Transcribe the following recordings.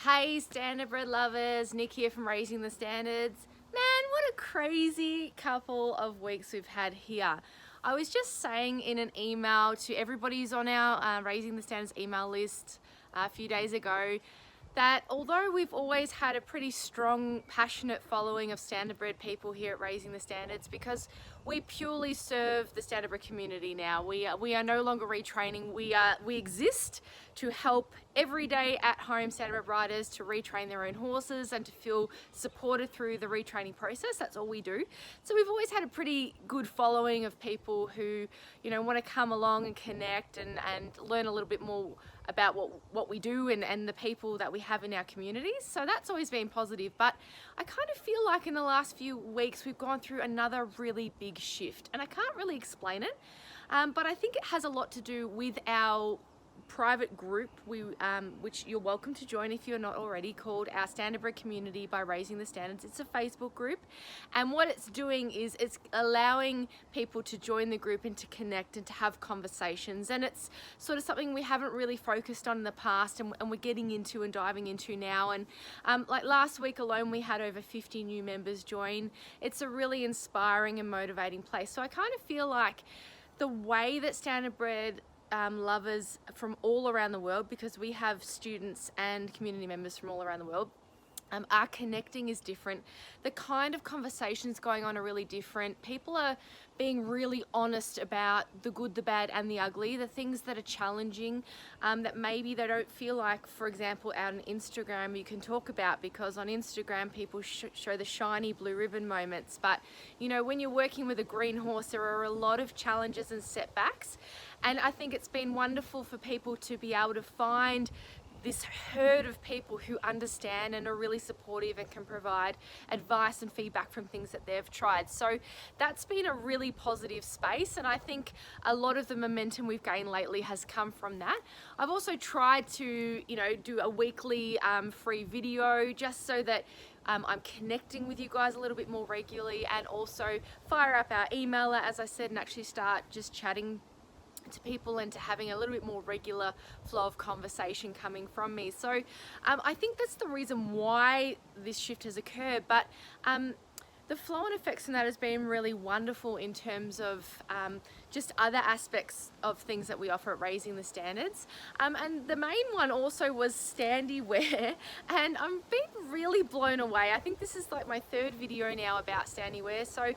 Hey standardbred lovers, Nick here from Raising the Standards. Man, what a crazy couple of weeks we've had here. I was just saying in an email to everybody who's on our Raising the Standards email list a few days ago that although we've always had a pretty strong, passionate following of standardbred people here at Raising the Standards, because we purely serve the standardbred community now. We are no longer retraining. We exist to help everyday at-home standardbred riders to retrain their own horses and to feel supported through the retraining process. That's all we do. So we've always had a pretty good following of people who, want to come along and connect and learn a little bit more about what we do and the people that we have in our communities. So that's always been positive. But I kind of feel like in the last few weeks we've gone through another really big shift, and I can't really explain it, but I think it has a lot to do with our private group, which you're welcome to join if you're not already, called our Standardbred Community by Raising the Standards. It's a Facebook group, and what it's doing is it's allowing people to join the group and to connect and to have conversations, and it's sort of something we haven't really focused on in the past, and we're getting into and diving into now. And like last week alone we had over 50 new members join. It's a really inspiring and motivating place. So I kind of feel like the way that standardbred lovers from all around the world, because we have students and community members from all around the world, our connecting is different. The kind of conversations going on are really different. People are being really honest about the good, the bad and the ugly, the things that are challenging, that maybe they don't feel like, for example, out on Instagram you can talk about, because on Instagram people show the shiny blue ribbon moments. But when you're working with a green horse, there are a lot of challenges and setbacks. And I think it's been wonderful for people to be able to find this herd of people who understand and are really supportive and can provide advice and feedback from things that they've tried. So that's been a really positive space, and I think a lot of the momentum we've gained lately has come from that. I've also tried to do a weekly free video, just so that I'm connecting with you guys a little bit more regularly, and also fire up our emailer, as I said, and actually start just chatting to people and to having a little bit more regular flow of conversation coming from me. So I think that's the reason why this shift has occurred. But the flow and effects from that has been really wonderful in terms of just other aspects of things that we offer at Raising the Standards. And the main one also was Standy wear, and I'm being really blown away. I think this is like my third video now about Standy wear, so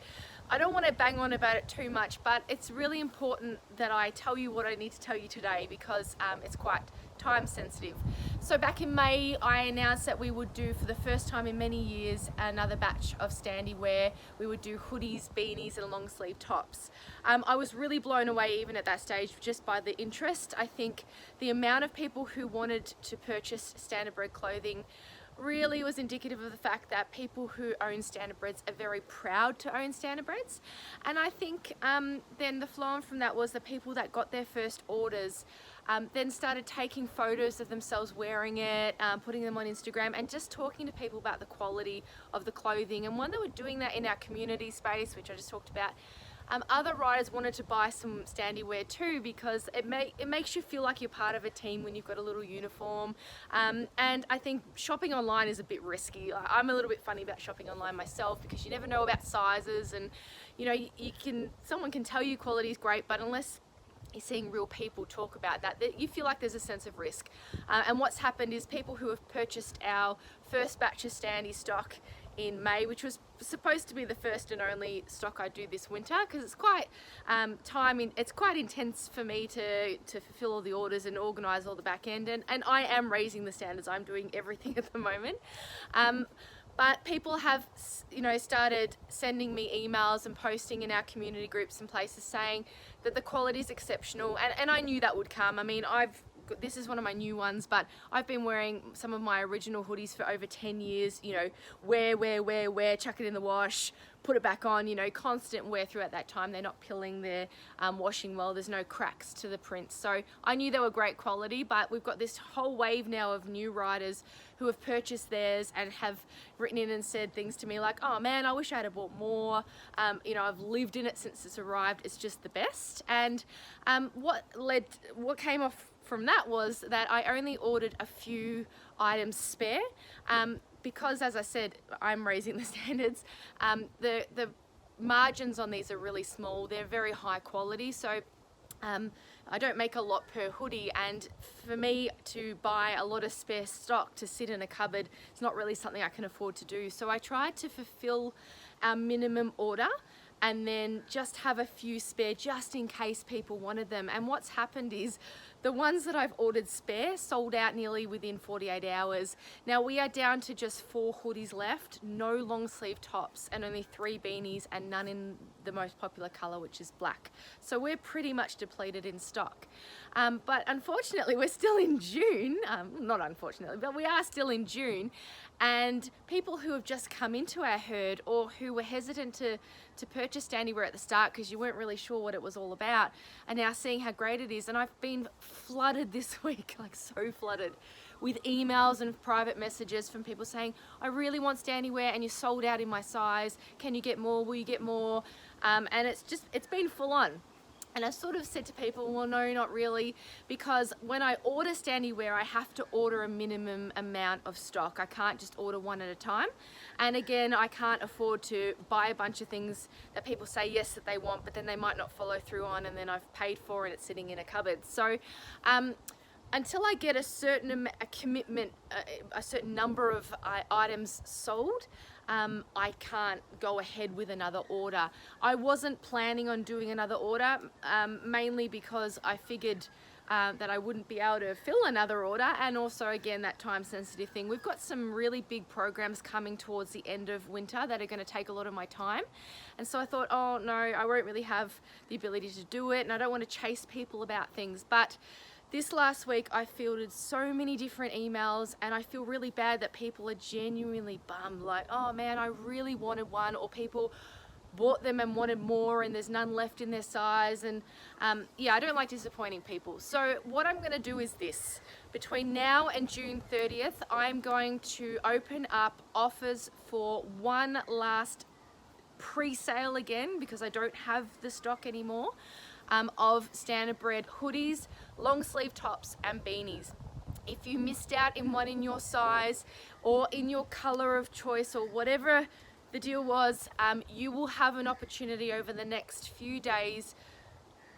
I don't want to bang on about it too much, but it's really important that I tell you what I need to tell you today, because it's quite time sensitive. So back in May I announced that we would do, for the first time in many years, another batch of Standy wear. We would do hoodies, beanies and long sleeve tops. I was really blown away even at that stage just by the interest. I think the amount of people who wanted to purchase standardbred clothing really was indicative of the fact that people who own standardbreds are very proud to own standardbreds. And I think then the flow on from that was the people that got their first orders then started taking photos of themselves wearing it, putting them on Instagram, and just talking to people about the quality of the clothing. And when they were doing that in our community space, which I just talked about, other riders wanted to buy some Standy wear too, because it makes you feel like you're part of a team when you've got a little uniform. And I think shopping online is a bit risky. I'm a little bit funny about shopping online myself, because you never know about sizes, and someone can tell you quality is great, but unless you're seeing real people talk about that, you feel like there's a sense of risk. And what's happened is people who have purchased our first batch of Standy stock in May, which was supposed to be the first and only stock I do this winter, because it's quite it's quite intense for me to fulfill all the orders and organize all the back end, and I am raising the standards. I'm doing everything at the moment. But people have, started sending me emails and posting in our community groups and places saying that the quality is exceptional, and I knew that would come. I mean, this is one of my new ones, but I've been wearing some of my original hoodies for over 10 years, wear, chuck it in the wash, put it back on, constant wear throughout that time. They're not pilling, they're washing well, there's no cracks to the print. So I knew they were great quality, but we've got this whole wave now of new riders who have purchased theirs and have written in and said things to me like, oh man, I wish I had bought more. I've lived in it since it's arrived, it's just the best. And what came off from that was that I only ordered a few items spare. Because as I said, I'm raising the standards. The margins on these are really small. They're very high quality, so I don't make a lot per hoodie, and for me to buy a lot of spare stock to sit in a cupboard, it's not really something I can afford to do. So I tried to fulfill our minimum order and then just have a few spare just in case people wanted them. And what's happened is the ones that I've ordered spare sold out nearly within 48 hours. Now we are down to just 4 hoodies left, no long sleeve tops, and only 3 beanies, and none in the most popular color, which is black. So we're pretty much depleted in stock. But unfortunately, we're still in June. Not unfortunately, but we are still in June. And people who have just come into our herd, or who were hesitant to purchase Standy wear at the start because you weren't really sure what it was all about, are now seeing how great it is. And I've been flooded this week, like so flooded, with emails and private messages from people saying, I really want Standy wear and you're sold out in my size. Can you get more? Will you get more? And it's been full on. And I sort of said to people, well, no, not really, because when I order Standy wear, I have to order a minimum amount of stock. I can't just order one at a time. And again, I can't afford to buy a bunch of things that people say yes that they want, but then they might not follow through on, and then I've paid for and it's sitting in a cupboard. So until I get a certain commitment, a certain number of items sold, I can't go ahead with another order. I wasn't planning on doing another order, mainly because I figured that I wouldn't be able to fill another order, and also again that time sensitive thing. We've got some really big programs coming towards the end of winter that are going to take a lot of my time, and so I thought, oh no, I won't really have the ability to do it, and I don't want to chase people about things. But this last week I fielded so many different emails, and I feel really bad that people are genuinely bummed, like, oh man, I really wanted one, or people bought them and wanted more and there's none left in their size. And yeah, I don't like disappointing people. So what I'm going to do is this. Between now and June 30th, I'm going to open up offers for one last pre-sale again, because I don't have the stock anymore, of standard bred hoodies, long sleeve tops and beanies. If you missed out in one in your size or in your color of choice or whatever the deal was, you will have an opportunity over the next few days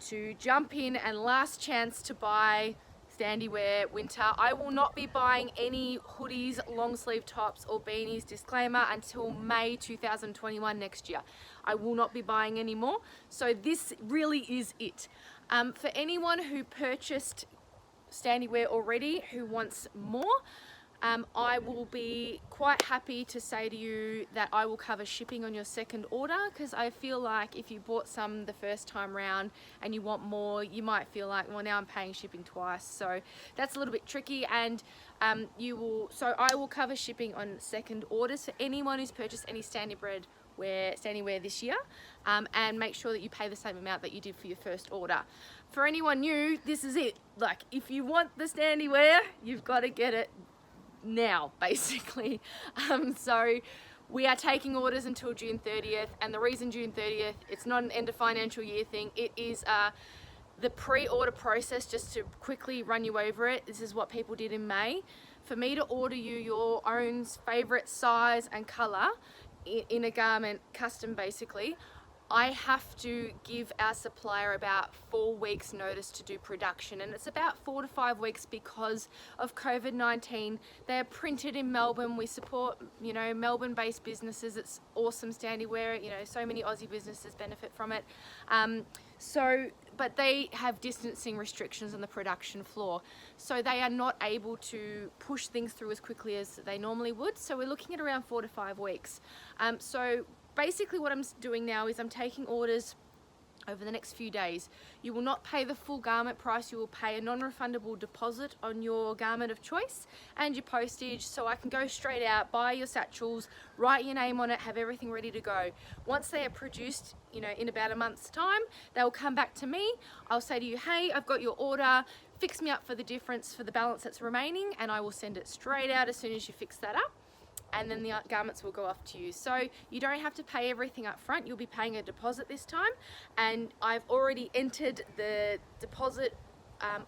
to jump in and last chance to buy Standy wear winter. I will not be buying any hoodies, long sleeve tops or beanies, disclaimer, until May 2021 next year. I will not be buying any more. So this really is it. For anyone who purchased Standy wear already who wants more, I will be quite happy to say to you that I will cover shipping on your second order, because I feel like if you bought some the first time round and you want more, you might feel like, well, now I'm paying shipping twice. So that's a little bit tricky, and I will cover shipping on second orders for anyone who's purchased any Standy wear this year, and make sure that you pay the same amount that you did for your first order. For anyone new, this is it. Like, if you want the Standy wear, you've got to get it now, basically. So we are taking orders until June 30th, and the reason June 30th, it's not an end of financial year thing. It is the pre-order process. Just to quickly run you over it, this is what people did in May. For me to order you your own favorite size and color in a garment, custom basically, I have to give our supplier about 4 weeks notice to do production, and it's about 4 to 5 weeks because of COVID-19. They are printed in Melbourne. We support, Melbourne-based businesses. It's awesome Standy wear. So many Aussie businesses benefit from it. But they have distancing restrictions on the production floor, so they are not able to push things through as quickly as they normally would. So we're looking at around 4 to 5 weeks. So basically what I'm doing now is I'm taking orders over the next few days. You will not pay the full garment price. You will pay a non-refundable deposit on your garment of choice and your postage, so I can go straight out, buy your satchels, write your name on it, have everything ready to go. Once they are produced, in about a month's time, they'll come back to me. I'll say to you, hey, I've got your order, fix me up for the difference for the balance that's remaining, and I will send it straight out as soon as you fix that up. And then the garments will go off to you. So you don't have to pay everything up front. You'll be paying a deposit this time, and I've already entered the deposit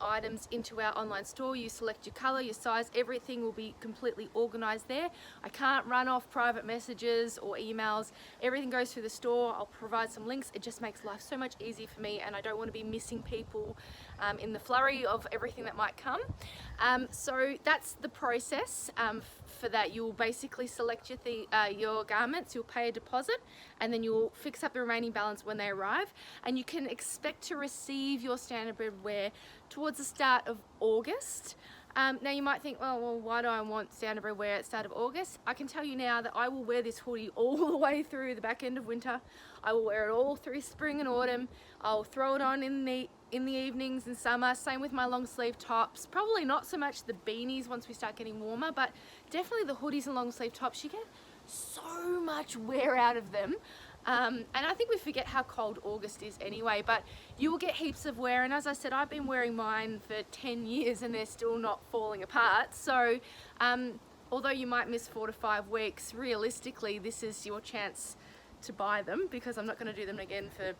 items into our online store. You select your color, your size, everything will be completely organized there. I can't run off private messages or emails. Everything goes through the store. I'll provide some links. It just makes life so much easier for me, and I don't want to be missing people in the flurry of everything that might come. So that's the process. For that, you'll basically select your garments, you'll pay a deposit, and then you'll fix up the remaining balance when they arrive, and you can expect to receive your standard bread wear towards the start of August. Now you might think, oh, well, why do I want standard bread wear at the start of August? I can tell you now that I will wear this hoodie all the way through the back end of winter. I will wear it all through spring and autumn. I'll throw it on in the evenings in summer. Same with my long sleeve tops. Probably not so much the beanies once we start getting warmer, but definitely the hoodies and long sleeve tops. You get so much wear out of them. And I think we forget how cold August is anyway, but you will get heaps of wear. And as I said, I've been wearing mine for 10 years and they're still not falling apart. So although you might miss 4 to 5 weeks, realistically, this is your chance to buy them, because I'm not going to do them again for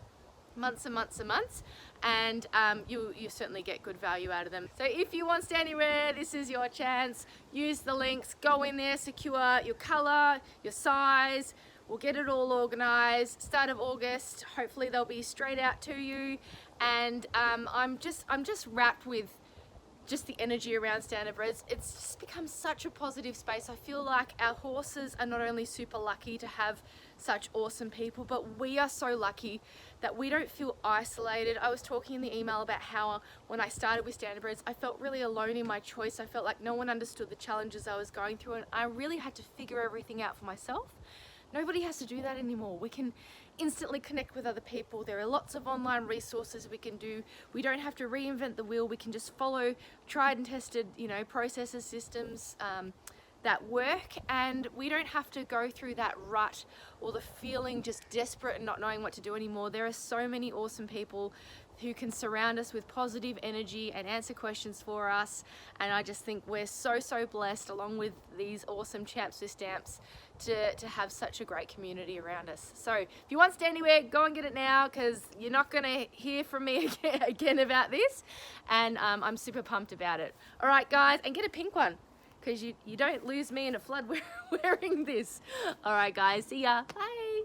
months and months and months, and you certainly get good value out of them. So if you want Standy wear, this is your chance. Use the links, go in there, secure your color, your size. We'll get it all organized. Start of August, hopefully they'll be straight out to you. And I'm just wrapped with just the energy around standard breads. It's just become such a positive space. I feel like our horses are not only super lucky to have such awesome people, but we are so lucky that we don't feel isolated. I was talking in the email about how when I started with standard breads, I felt really alone in my choice. I felt like no one understood the challenges I was going through, and I really had to figure everything out for myself. Nobody has to do that anymore. We can instantly connect with other people. There are lots of online resources we can do. We don't have to reinvent the wheel. We can just follow tried and tested, processes, systems that work, and we don't have to go through that rut or the feeling just desperate and not knowing what to do anymore. There are so many awesome people who can surround us with positive energy and answer questions for us, and I just think we're so blessed, along with these awesome champs with stamps, to have such a great community around us. So if you want Standy wear, go and get it now, because you're not going to hear from me again about this, and I'm super pumped about it. All right guys, and get a pink one, because you don't lose me in a flood wearing this. All right guys, see ya, bye.